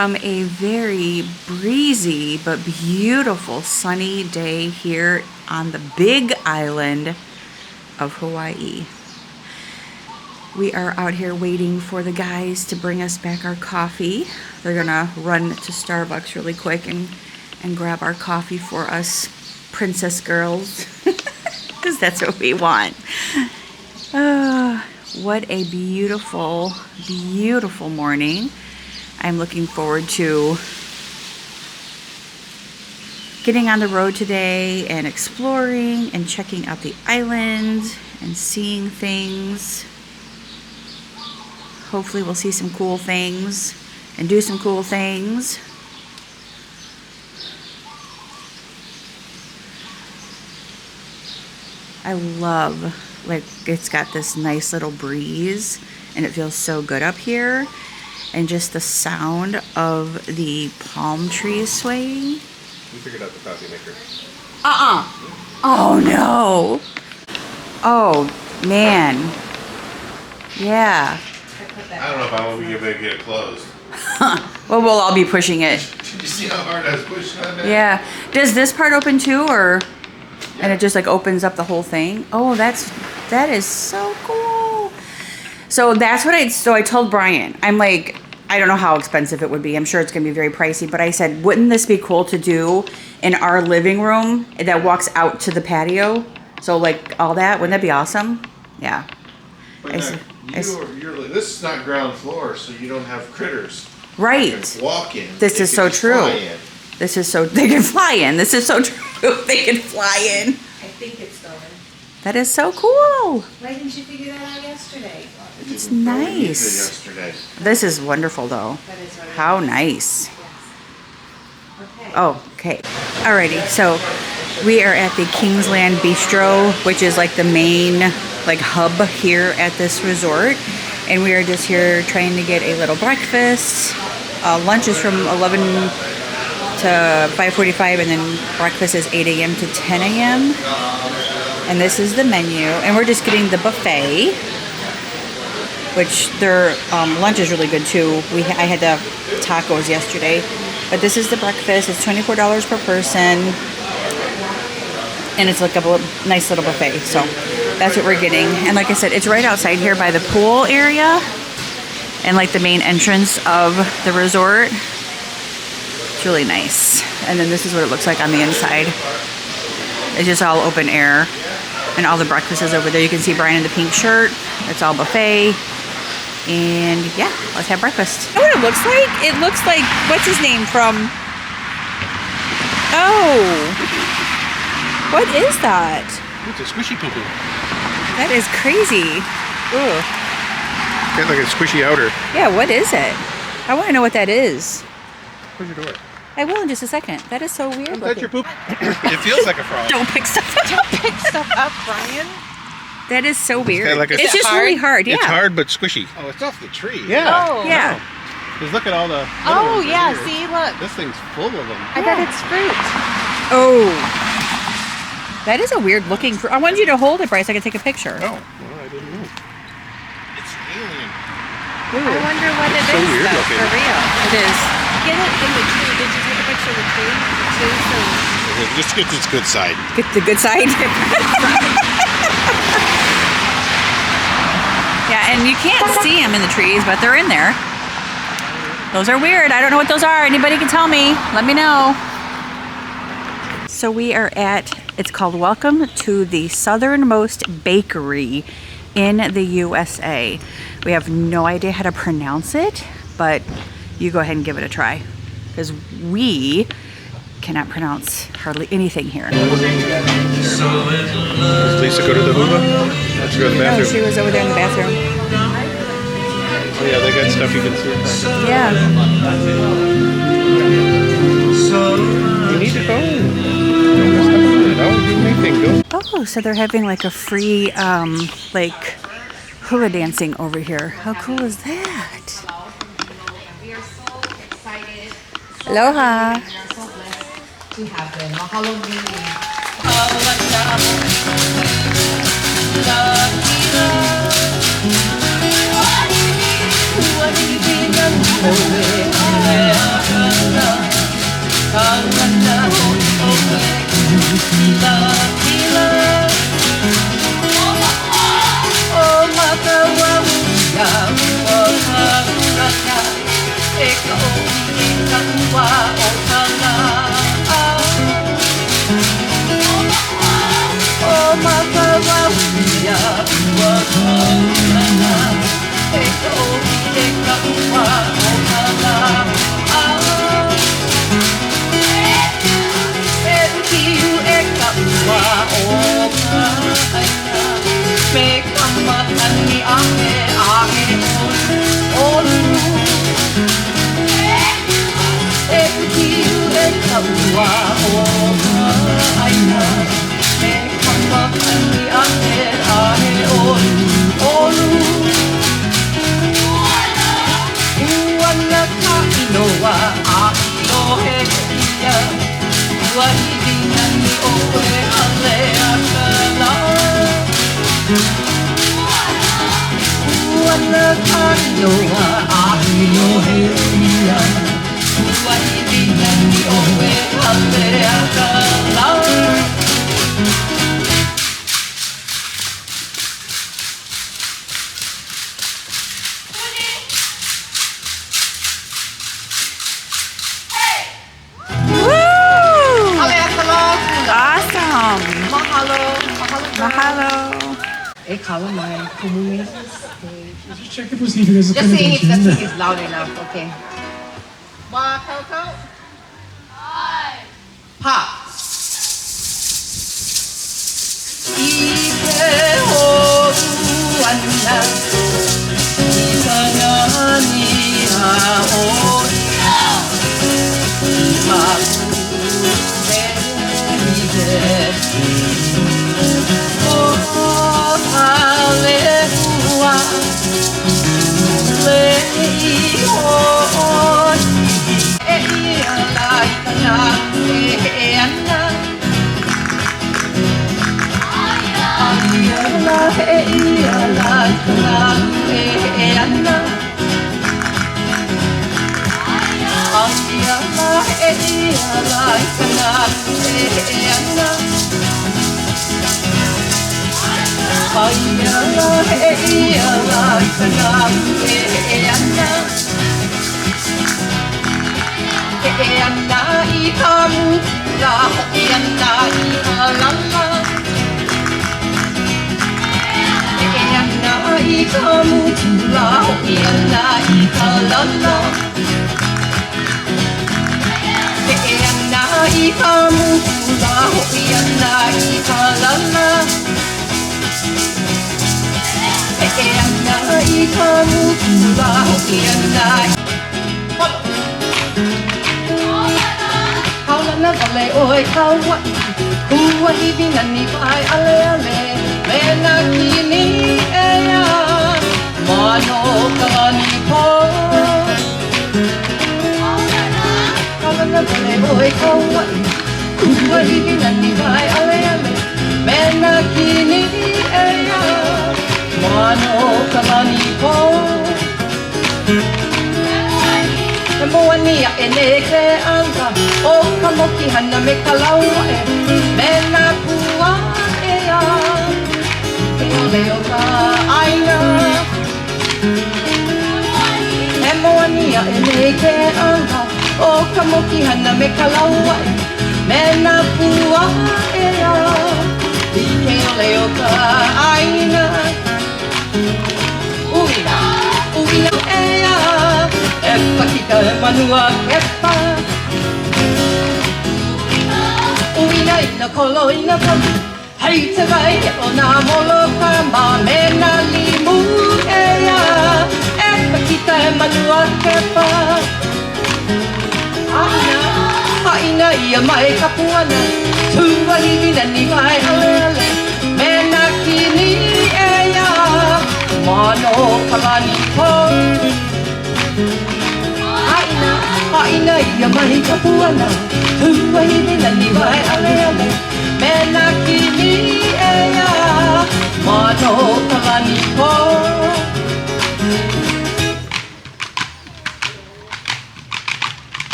from a very breezy but beautiful sunny day here on the big island of Hawaii. We are out here waiting for the guys to bring us back our coffee. They're gonna run to Starbucks really quick and grab our coffee for us princess girls, because that's what we want. What a beautiful, beautiful morning. I'm looking forward to getting on the road today and exploring and checking out the island and seeing things. Hopefully we'll see some cool things and do some cool things. I love, like, it's got this nice little breeze and it feels so good up here. And just the sound of the palm trees swaying. We figured out the coffee maker. Oh no. Oh man. Yeah. I don't know if I want to get it closed. Well, we'll all be pushing it. Did you see how hard I was pushing on that? Yeah. Does this part open too, or? Yeah. And it just like opens up the whole thing? Oh, that is so cool. So that's what I told Brian, I'm like, I don't know how expensive it would be. I'm sure it's going to be very pricey, but I said, wouldn't this be cool to do in our living room that walks out to the patio? So like all that, wouldn't that be awesome? Yeah. But this is not ground floor, so you don't have critters. Right. You can walk in. This is so true. This is so, they can fly in. This is so true. They can fly in. I think it's going. That is so cool. Why didn't you figure that out yesterday? It's nice. This is wonderful though. That is what How nice. Yes. Okay. Oh, okay. Alrighty, so we are at the Kingsland Bistro, which is like the main like hub here at this resort. And we are just here trying to get a little breakfast. Lunch is from 11 to 5:45, and then breakfast is 8 a.m. to 10 a.m. And this is the menu, and we're just getting the buffet, which their lunch is really good too. I had the tacos yesterday, but this is the breakfast. It's $24 per person, and it's like a nice little buffet. So that's what we're getting. And like I said, it's right outside here by the pool area and like the main entrance of the resort. It's really nice. And then this is what it looks like on the inside. It's just all open air. And all the breakfast is over there. You can see Brian in the pink shirt. It's all buffet. And yeah, let's have breakfast. You know what it looks like? It looks like, what's his name from? Oh. What is that? It's a squishy poo-poo. That is crazy. Ugh. Got like a squishy outer. Yeah, what is it? I want to know what that is. Close your door. I will in just a second. That is so weird. Is that your poop? It feels like a frog. Don't pick stuff up. Don't pick stuff up, Brian. That is so weird. Like it's just really hard. Yeah. It's hard but squishy. Oh, it's off the tree. Yeah. Oh. Yeah. Because look at all the. Oh, yeah. See, look. This thing's full of them. I bet it's fruit. Oh. That is a weird looking fruit. I wanted you to hold it, Bryce. I could take a picture. Oh, well, I didn't know. It's alien. Ooh. I wonder what it so is, weird though, looking. for real. It is. Get it in the tree. Did you take a picture of the tree, too? So Just get this good side. Get the good side. Yeah, and you can't see them in the trees, but they're in there. Those are weird. I don't know what those are. Anybody can tell me. Let me know. So we are at, it's called Welcome to the Southernmost Bakery in the USA. We have no idea how to pronounce it, but you go ahead and give it a try, because we cannot pronounce hardly anything here. Does Lisa go to the Hula? Let's go to the bathroom. No, she was over there in the bathroom. Oh yeah, they got stuff you can see. Yeah. You need to go. Don't do anything. Go. Oh, so they're having like a free, like, hula dancing over here. How cool is that? we are so excited. Aloha. We are so blessed to have them. Mahalo nui. What do you think of Awesome. Mahalo. Mahalo. Just check if we're seeing there's a Just seeing if the connection. thing is loud enough. Okay. Coco. Pop.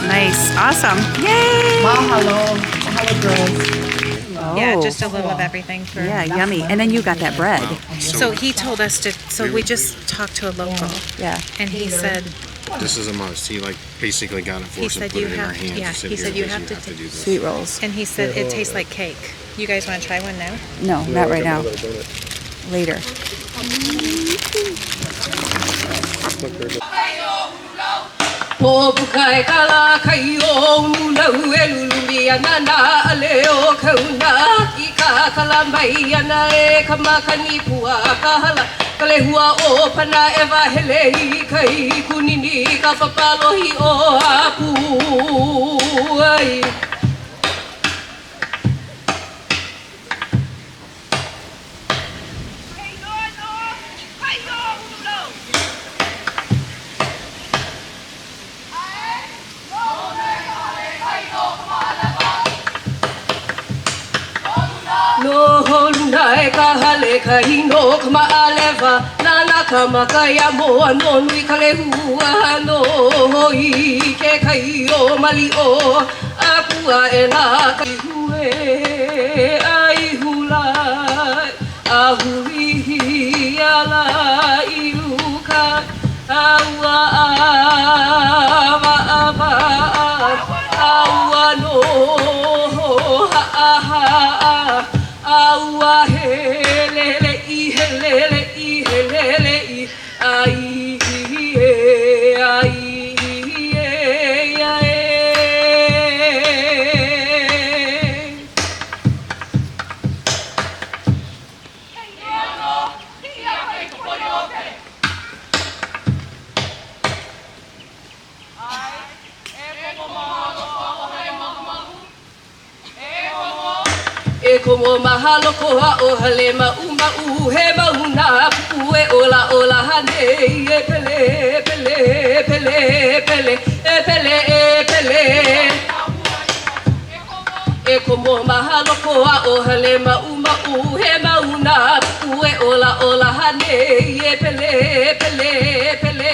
Nice. Awesome. Yay. Mahalo. Mahalo, girls. Oh. Just a little of everything for. Yeah, yummy. And then you got that bread. So he told us to. So we just talked to a local, Yeah. and he said This is a must. He like basically got it for He us and said put you it in our have- hands. yeah, and said, he said "Here you it is, have to do this." Sweet rolls. and he said it tastes like cake. You guys want to try one now? No, not right now. later. Popukai kala kayo mula uelulu na aleo kauna ika kala mai ana e kamakani pua kahala kalehua o pana eva helei kai kunini ka papalohi o apu ai no holunai kahale kahino kama aleva nana kama kaya moa no nui kalehua no hoi ke kaio mali o apua e la kahue ai hula ahui ala iluka awa ava ava awa no ha ha awa helele I ai e como mahalo koa o halema uma he mauna pue ola ola hane e pele pele pele pele e pele e pele e como mahalo koa o halema uma he mauna pue ola ola hane e pele pele pele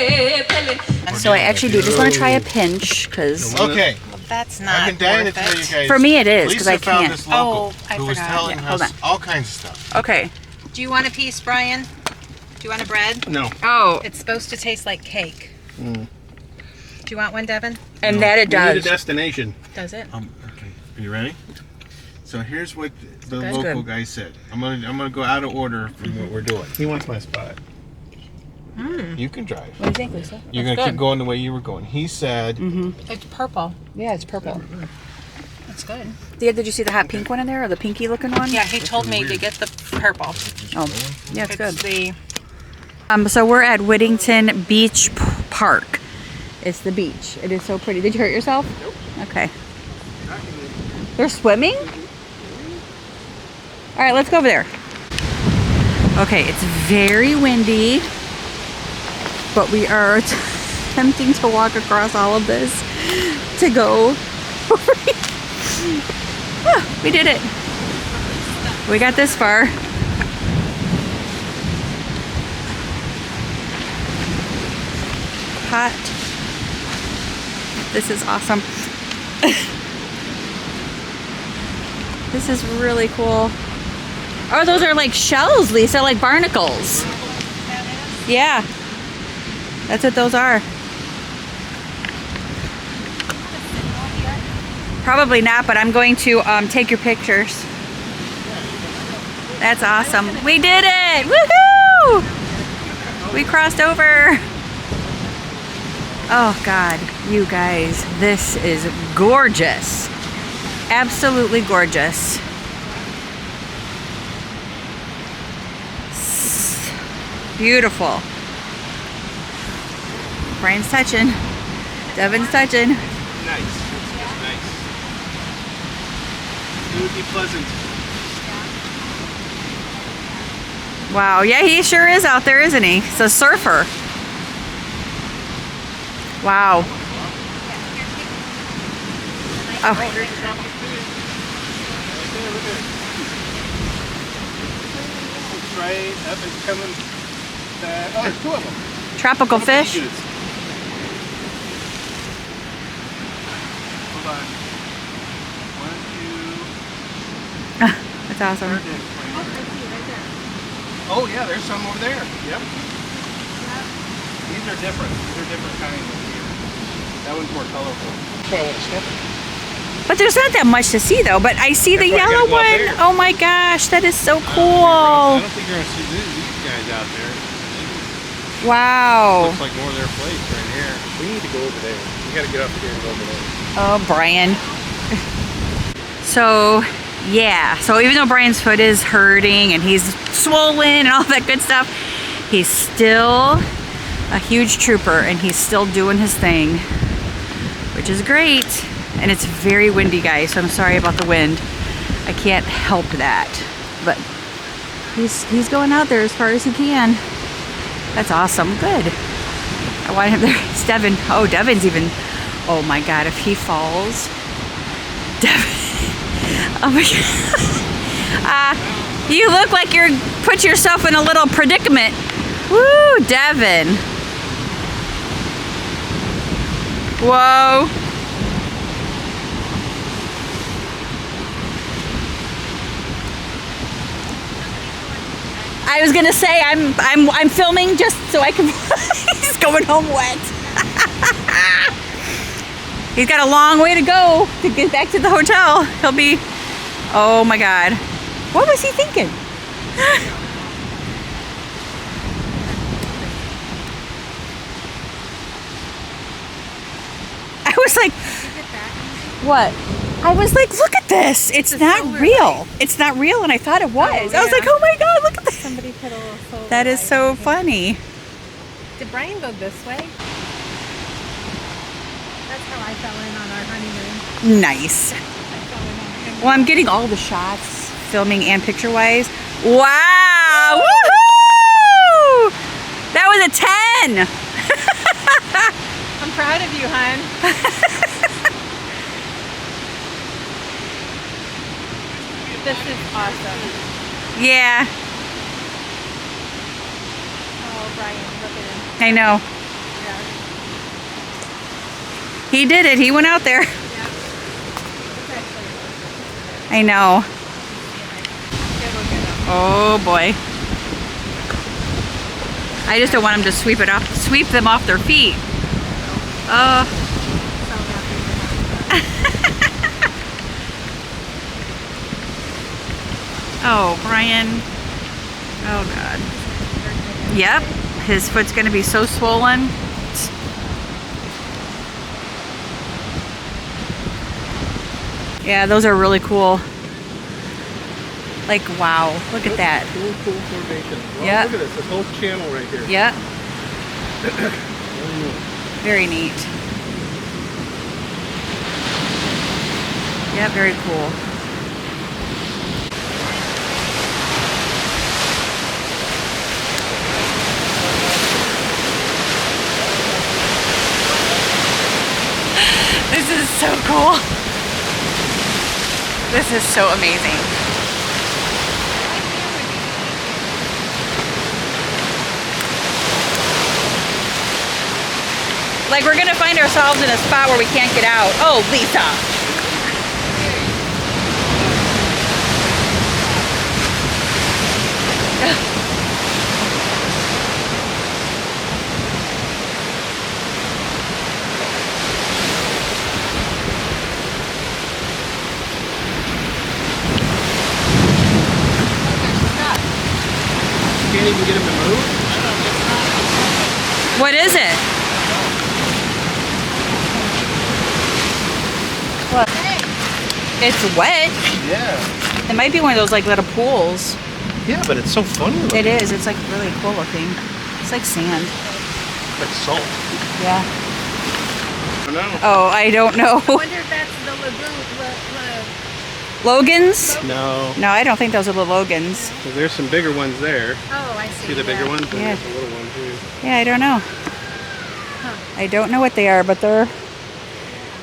pele. So I actually do just want to try a pinch because Okay. That's not I've been dying to worth tell you it. guys. for me it is because Lisa I found can't. this local I who was forgot. telling Yeah, hold us on. all kinds of stuff. Okay. Do you want a piece, Brian? Do you want a bread? No. Oh, It's supposed to taste like cake. Do you want one, Devin? and that it We need a does. destination. Does it? Okay. Are you ready? So here's what the Good. local Good. guy said. I'm gonna go out of order from what we're doing. He wants my spot. You can drive. What do you think, Lisa? You're gonna keep going the way you were going. He said, It's purple. Yeah, it's purple. It's good. Did you see the hot pink one in there or the pinky looking one? Yeah, he told me to get the purple. Oh, yeah, it's good. The So we're at Whittington Beach Park. It's the beach. It is so pretty. Did you hurt yourself? Nope. Okay. They're swimming? All right, let's go over there. Okay, it's very windy, but we are attempting to walk across all of this to go. Ah, we did it. We got this far. Hot. This is awesome. This is really cool. Oh, those are like shells, Lisa, like barnacles. Yeah. That's what those are. Probably not, but I'm going to take your pictures. That's awesome. We did it! Woohoo! We crossed over. Oh God, you guys, this is gorgeous. Absolutely gorgeous. Beautiful. Brian's touching. Devin's touching. Nice. It's nice. It would be pleasant. Wow, yeah, he sure is out there, isn't he? He's a surfer. Wow. Oh. Right up and coming back. Oh, there's two of them. Tropical fish. Hold on. One, two. That's awesome. Oh yeah, there's some over there. Yep. These are different. These are different kinds. That one's more colorful. That's why I want to snip it. But there's not that much to see though. But I see the That's why you yellow gotta go out one. there. Oh my gosh, that is so I cool. don't think you're gonna see these guys out there. Wow. Looks like more of their place right here. We need to go over there. We gotta get up here and go over there. Oh, Brian. So, yeah. So even though Brian's foot is hurting and he's swollen and all that good stuff, he's still a huge trooper and he's still doing his thing, which is great. And it's very windy, guys, so I'm sorry about the wind. I can't help that. But he's going out there as far as he can. That's awesome. Good. I want him there. It's Devin. Oh, Devin's even... Oh my God, if he falls... Devin... Oh my God. You look like you're... Put yourself in a little predicament. Woo, Devin. Whoa. I was gonna say I'm filming just so I can. He's going home wet. He's got a long way to go to get back to the hotel. He'll be. Oh my God, what was he thinking? I was like, what? I was like, look at this. It's not real. It's not real, and I thought it was. I was like, oh my God, look at this. Somebody put a little solar That is light so in here. funny. Did Brian go this way? That's how I fell in on our honeymoon. Nice. I fell in on our honeymoon. Well, I'm getting all the shots, filming and picture-wise. Wow! Woohoo! That was a 10. I'm proud of you, hon. This is awesome. Yeah, Oh, Brian, look at him. I know. Yeah. He did it. He went out there. Yeah. It's actually- I know. Yeah, go get him. Oh boy. I just don't want him to sweep them off their feet. Oh. So happy. Oh, Brian. Oh God. Yep. His foot's gonna be so swollen. Yeah, those are really cool. Like, wow, look at that. Cool formation. Wow, Yeah. Look at this whole channel right here. Yep. Very neat. Yeah, very cool. This is so cool. This is so amazing. Like, we're gonna find ourselves in a spot where we can't get out. Oh, Lisa. Can't even get him to move? What is it? What? It's wet. Yeah. It might be one of those like little pools. Yeah, but it's so funny looking. It is. It's like really cool looking. It's like sand. Like salt. Yeah. I don't know. Oh, I don't know. I wonder if that's the lagoon. Logans? No. No, I don't think those are the Logans. 'Cause there's some bigger ones there. Oh, I see. See the bigger ones? And Yeah. there's a little one too. Yeah, I don't know. I don't know what they are, but they're.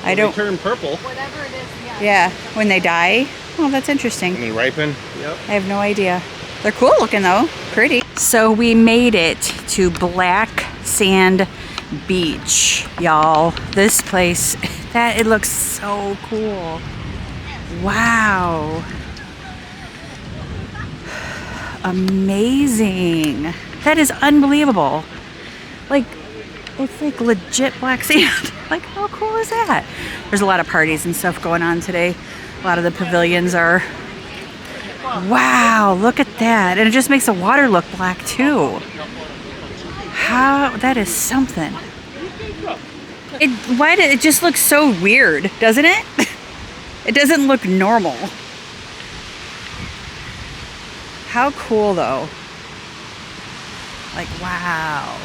I When don't. They turn purple. Whatever it is, yeah. Yeah, when they die. Oh, that's interesting. And they ripen. Yep. I have no idea. They're cool looking though. Pretty. So we made it to Black Sand Beach, y'all. This place, it looks so cool. Wow. Amazing. That is unbelievable. Like, it's like legit black sand. Like, how cool is that? There's a lot of parties and stuff going on today. A lot of the pavilions are. Wow, look at that. And it just makes the water look black too. How, that is something. It just looks so weird, doesn't it? It doesn't look normal. How cool though. Like, wow.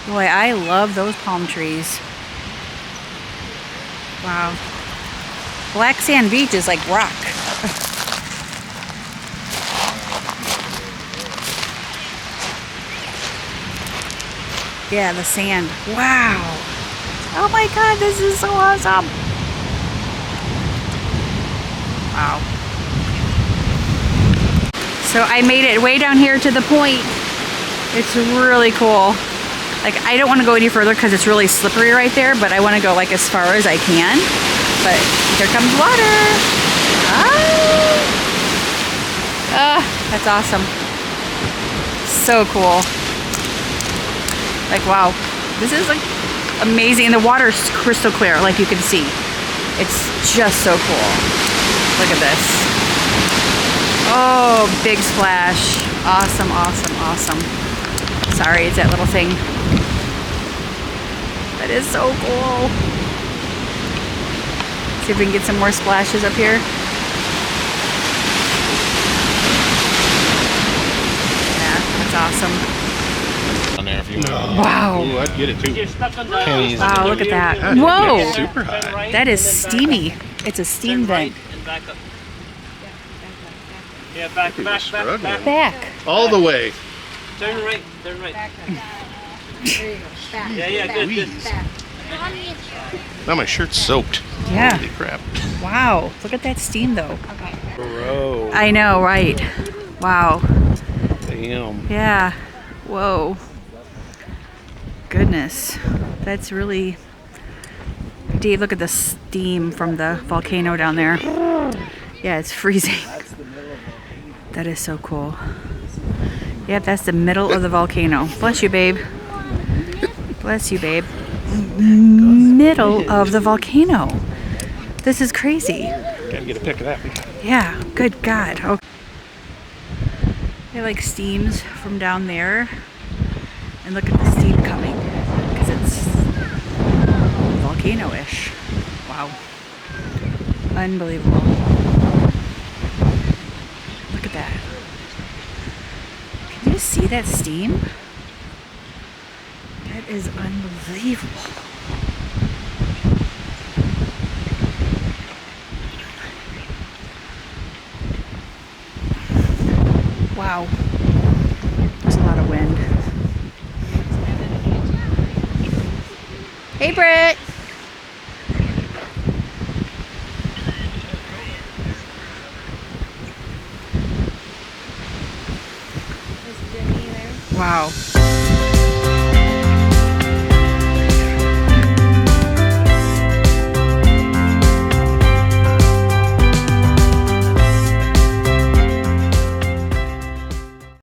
Boy, I love those palm trees. Wow. Black sand beach is like rock. Yeah, the sand. Wow. Oh my God, this is so awesome. Wow. So I made it way down here to the point. It's really cool. Like, I don't want to go any further because it's really slippery right there, but I want to go like as far as I can. But here comes water. That's awesome. So cool. Like, wow, this is like amazing. And the water's crystal clear, like you can see. It's just so cool. Look at this. Oh, big splash. Awesome, awesome, awesome. Sorry, it's that little thing. That is so cool. See if we can get some more splashes up here. Yeah, that's awesome. On there if you want. Wow. Ooh, I'd get it too. Pennies. Wow, look at that. God, Whoa. it's super high. That is steamy. It's a steam vent. Yeah, back. Back. All the way. Turn right. There you go. Back. Yeah, Back. good. Back. Now my shirt's soaked. Yeah. Holy crap. Wow. Look at that steam though. Okay. Bro. I know, right? Wow. Damn. Yeah. Whoa. Goodness. That's really... Dave, look at the steam from the volcano down there. Yeah, it's freezing. That is so cool. Yep, that's the middle of the volcano. Bless you, babe. Bless you, babe. Middle of the volcano. This is crazy. Gotta get a pic of that. Yeah, good God. Okay. It like steams from down there. And look at the steam coming. Because it's volcano-ish. Wow. Unbelievable. Look at that. Can you see that steam? That is unbelievable. Wow. There's a lot of wind. Hey, Britt. Wow.